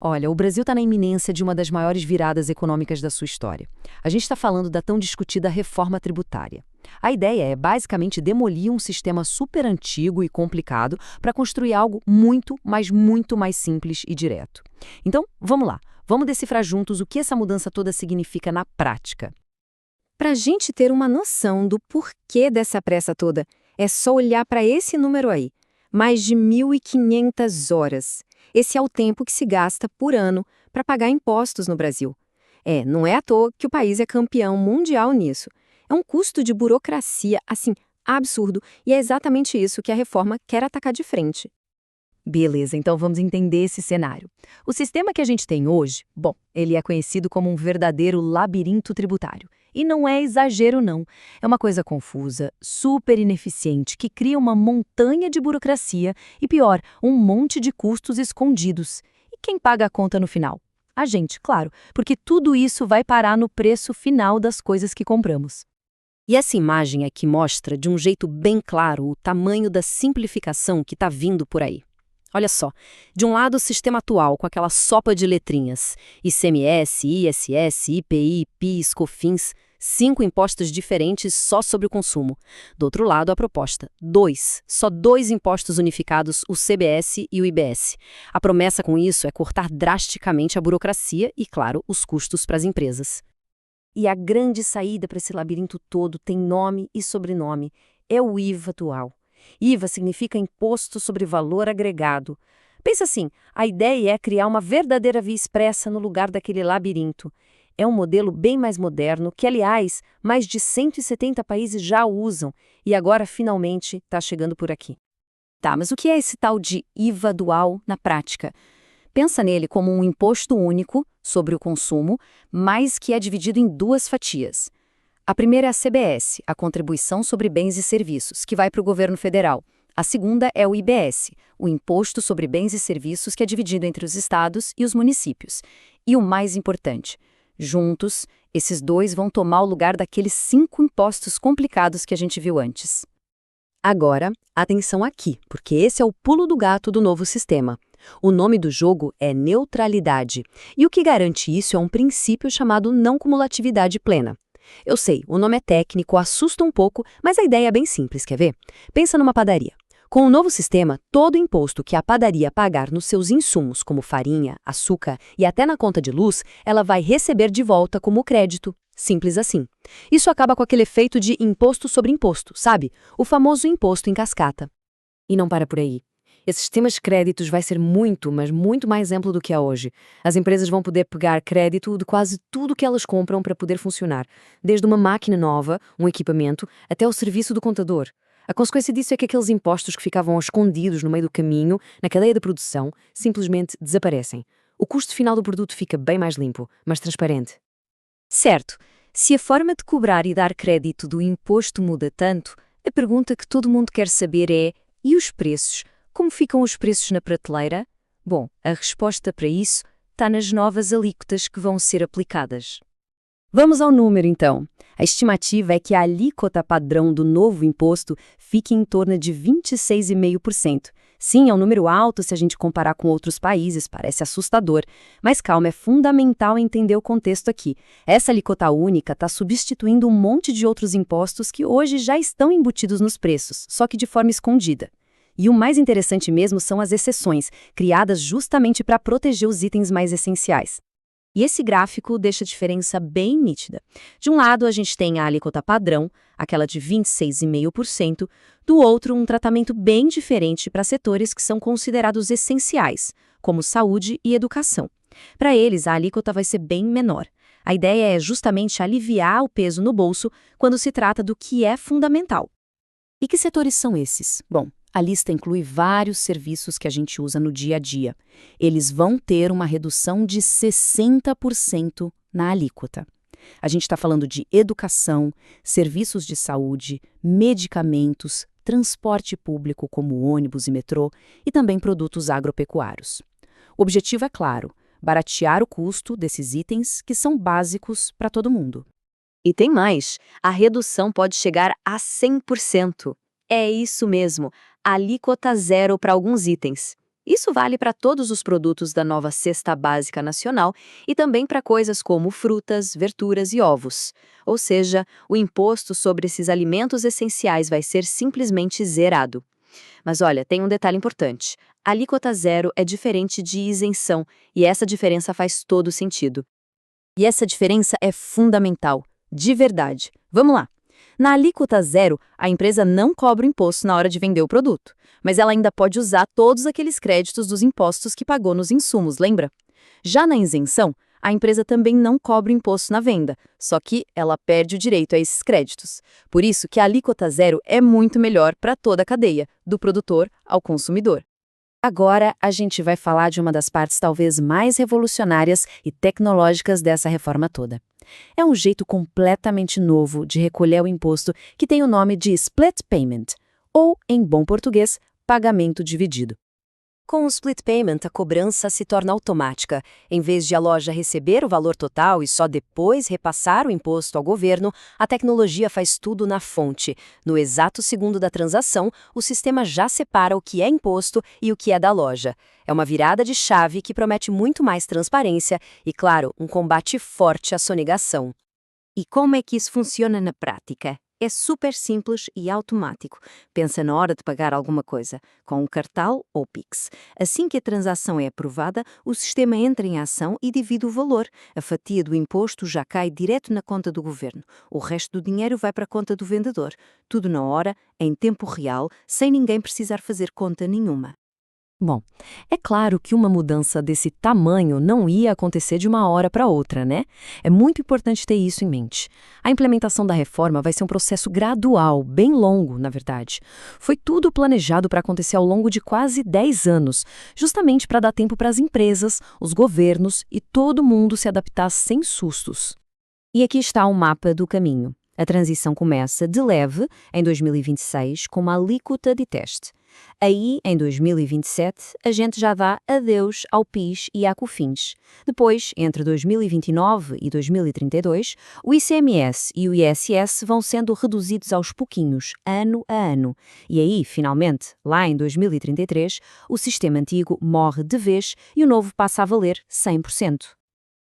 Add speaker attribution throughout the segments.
Speaker 1: Olha, o Brasil está na iminência de uma das maiores viradas econômicas da sua história. A gente está falando da tão discutida reforma tributária. A ideia é basicamente demolir um sistema super antigo e complicado para construir algo muito, mas muito mais simples e direto. Então, vamos lá. Vamos decifrar juntos o que essa mudança toda significa na prática.
Speaker 2: Para a gente ter uma noção do porquê dessa pressa toda, é só olhar para esse número aí. Mais de 1.500 horas. Esse é o tempo que se gasta por ano para pagar impostos no Brasil. Não é à toa que o país é campeão mundial nisso. É um custo de burocracia, assim, absurdo, e é exatamente isso que a reforma quer atacar de frente.
Speaker 1: Beleza, então vamos entender esse cenário. O sistema que a gente tem hoje, bom, ele é conhecido como um verdadeiro labirinto tributário. E não é exagero, não. É uma coisa confusa, super ineficiente, que cria uma montanha de burocracia e, pior, um monte de custos escondidos. E quem paga a conta no final? A gente, claro, porque tudo isso vai parar no preço final das coisas que compramos.
Speaker 2: E essa imagem aqui mostra, de um jeito bem claro, o tamanho da simplificação que está vindo por aí. Olha só, de um lado o sistema atual, com aquela sopa de letrinhas, ICMS, ISS, IPI, PIS, COFINS, 5 impostos diferentes só sobre o consumo. Do outro lado, a proposta, só dois impostos unificados, o CBS e o IBS. A promessa com isso é cortar drasticamente a burocracia e, claro, os custos para as empresas.
Speaker 1: E a grande saída para esse labirinto todo tem nome e sobrenome, é o IVA atual. IVA significa Imposto sobre Valor Agregado. Pensa assim, a ideia é criar uma verdadeira via expressa no lugar daquele labirinto. É um modelo bem mais moderno que, aliás, mais de 170 países já usam e agora finalmente está chegando por aqui.
Speaker 2: Tá, mas o que é esse tal de IVA dual na prática? Pensa nele como um imposto único sobre o consumo, mas que é dividido em duas fatias. A primeira é a CBS, a Contribuição sobre Bens e Serviços, que vai para o governo federal. A segunda é o IBS, o Imposto sobre Bens e Serviços, que é dividido entre os estados e os municípios. E o mais importante, juntos, esses dois vão tomar o lugar daqueles 5 impostos complicados que a gente viu antes. Agora, atenção aqui, porque esse é o pulo do gato do novo sistema. O nome do jogo é neutralidade, e o que garante isso é um princípio chamado não cumulatividade plena. Eu sei, o nome é técnico, assusta um pouco, mas a ideia é bem simples, quer ver? Pensa numa padaria. Com o novo sistema, todo imposto que a padaria pagar nos seus insumos, como farinha, açúcar e até na conta de luz, ela vai receber de volta como crédito. Simples assim. Isso acaba com aquele efeito de imposto sobre imposto, sabe? O famoso imposto em cascata. E não para por aí. Esse sistema de créditos vai ser muito, mas muito mais amplo do que é hoje. As empresas vão poder pegar crédito de quase tudo que elas compram para poder funcionar, desde uma máquina nova, um equipamento, até o serviço do contador. A consequência disso é que aqueles impostos que ficavam escondidos no meio do caminho, na cadeia de produção, simplesmente desaparecem. O custo final do produto fica bem mais limpo, mais transparente. Certo, se a forma de cobrar e dar crédito do imposto muda tanto, a pergunta que todo mundo quer saber é: e os preços? Como ficam os preços na prateleira? Bom, a resposta para isso está nas novas alíquotas que vão ser aplicadas. Vamos ao número, então. A estimativa é que a alíquota padrão do novo imposto fique em torno de 26,5%. Sim, é um número alto se a gente comparar com outros países, parece assustador. Mas calma, é fundamental entender o contexto aqui. Essa alíquota única está substituindo um monte de outros impostos que hoje já estão embutidos nos preços, só que de forma escondida. E o mais interessante mesmo são as exceções, criadas justamente para proteger os itens mais essenciais. E esse gráfico deixa a diferença bem nítida. De um lado, a gente tem a alíquota padrão, aquela de 26,5%, do outro, um tratamento bem diferente para setores que são considerados essenciais, como saúde e educação. Para eles, a alíquota vai ser bem menor. A ideia é justamente aliviar o peso no bolso quando se trata do que é fundamental. E que setores são esses? Bom, a lista inclui vários serviços que a gente usa no dia a dia. Eles vão ter uma redução de 60% na alíquota. A gente está falando de educação, serviços de saúde, medicamentos, transporte público como ônibus e metrô e também produtos agropecuários. O objetivo é claro, baratear o custo desses itens que são básicos para todo mundo. E tem mais, a redução pode chegar a 100%. É isso mesmo, alíquota zero para alguns itens. Isso vale para todos os produtos da nova Cesta Básica Nacional e também para coisas como frutas, verduras e ovos. Ou seja, o imposto sobre esses alimentos essenciais vai ser simplesmente zerado. Mas olha, tem um detalhe importante. A alíquota zero é diferente de isenção, e essa diferença faz todo sentido. E essa diferença é fundamental, de verdade. Vamos lá. Na alíquota zero, a empresa não cobra o imposto na hora de vender o produto, mas ela ainda pode usar todos aqueles créditos dos impostos que pagou nos insumos, lembra? Já na isenção, a empresa também não cobra imposto na venda, só que ela perde o direito a esses créditos. Por isso que a alíquota zero é muito melhor para toda a cadeia, do produtor ao consumidor. Agora, a gente vai falar de uma das partes talvez mais revolucionárias e tecnológicas dessa reforma toda. É um jeito completamente novo de recolher o imposto que tem o nome de split payment, ou, em bom português, pagamento dividido. Com o split payment, a cobrança se torna automática. Em vez de a loja receber o valor total e só depois repassar o imposto ao governo, a tecnologia faz tudo na fonte. No exato segundo da transação, o sistema já separa o que é imposto e o que é da loja. É uma virada de chave que promete muito mais transparência e, claro, um combate forte à sonegação. E como é que isso funciona na prática? É super simples e automático. Pensa na hora de pagar alguma coisa, com um cartão ou Pix. Assim que a transação é aprovada, o sistema entra em ação e divide o valor. A fatia do imposto já cai direto na conta do governo. O resto do dinheiro vai para a conta do vendedor. Tudo na hora, em tempo real, sem ninguém precisar fazer conta nenhuma.
Speaker 1: Bom, é claro que uma mudança desse tamanho não ia acontecer de uma hora para outra, né? É muito importante ter isso em mente. A implementação da reforma vai ser um processo gradual, bem longo, na verdade. Foi tudo planejado para acontecer ao longo de quase 10 anos, justamente para dar tempo para as empresas, os governos e todo mundo se adaptar sem sustos. E aqui está o mapa do caminho. A transição começa de leve, em 2026, com uma alíquota de teste. Aí, em 2027, a gente já dá adeus ao PIS e à COFINS. Depois, entre 2029 e 2032, o ICMS e o ISS vão sendo reduzidos aos pouquinhos, ano a ano. E aí, finalmente, lá em 2033, o sistema antigo morre de vez e o novo passa a valer 100%.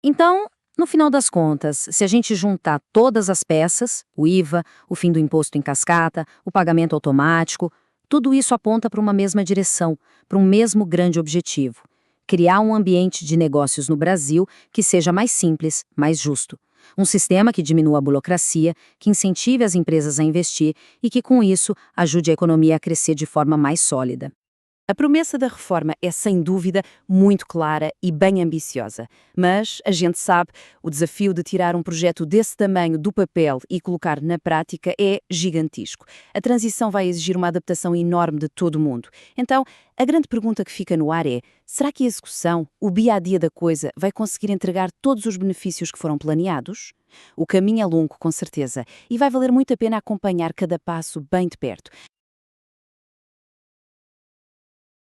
Speaker 1: Então, no final das contas, se a gente juntar todas as peças, o IVA, o fim do imposto em cascata, o pagamento automático, tudo isso aponta para uma mesma direção, para um mesmo grande objetivo: criar um ambiente de negócios no Brasil que seja mais simples, mais justo. Um sistema que diminua a burocracia, que incentive as empresas a investir e que, com isso, ajude a economia a crescer de forma mais sólida. A promessa da reforma é, sem dúvida, muito clara e bem ambiciosa. Mas, a gente sabe, o desafio de tirar um projeto desse tamanho do papel e colocar na prática é gigantesco. A transição vai exigir uma adaptação enorme de todo mundo. Então, a grande pergunta que fica no ar é: será que a execução, o dia-a-dia da coisa, vai conseguir entregar todos os benefícios que foram planeados? O caminho é longo, com certeza, e vai valer muito a pena acompanhar cada passo bem de perto.